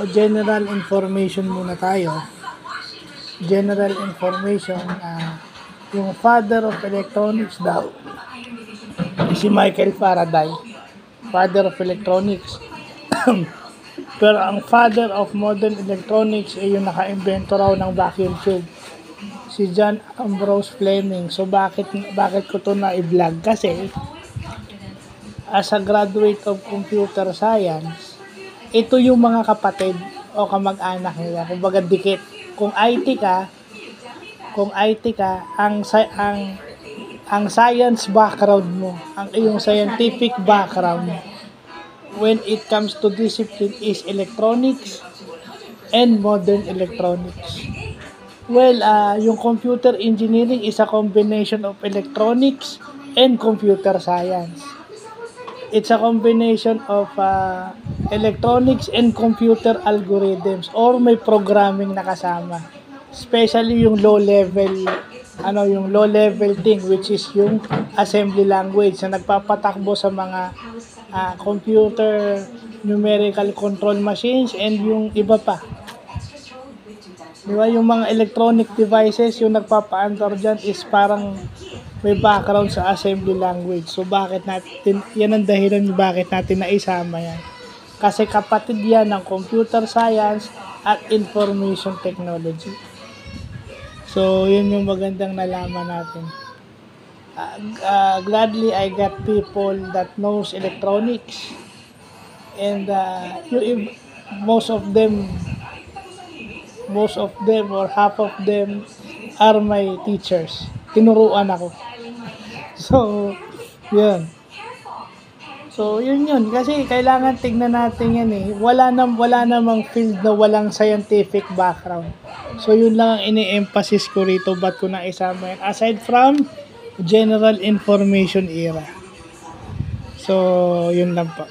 general information muna tayo. General information, yung father of electronics daw, si Michael Faraday, father of electronics. Pero ang father of modern electronics ay yung naka-invento raw ng vacuum tube, si John Ambrose Fleming. So bakit ko to na i-vlog? Kasi as a graduate of computer science, ito yung mga kapatid o kamag-anak nila, kumbaga dikit. Kung IT ka, ang science background mo, ang iyong scientific background when it comes to discipline is electronics and modern electronics. Well, yung computer engineering is a combination of electronics and computer science. It's a combination of electronics and computer algorithms, or may programming na kasama. Especially yung low level thing, which is yung assembly language na nagpapatakbo sa mga computer numerical control machines and yung iba pa. Diba, yung mga electronic devices, yung nagpapa-andar dyan is parang may background sa assembly language. So bakit natin, yan ang dahilan bakit natin naisama yan. Kasi kapatid yan ng computer science at information technology. So yun yung magandang nalaman natin. Gladly I got people that knows electronics, and most of them or half of them are my teachers. Tinuruan ako. So, yun. Kasi kailangan tignan natin yan eh. Wala namang field na walang scientific background. So, yun lang ang ini-emphasis ko rito. Ba't ko na isama yan? Aside from general information era. So, yun lang po.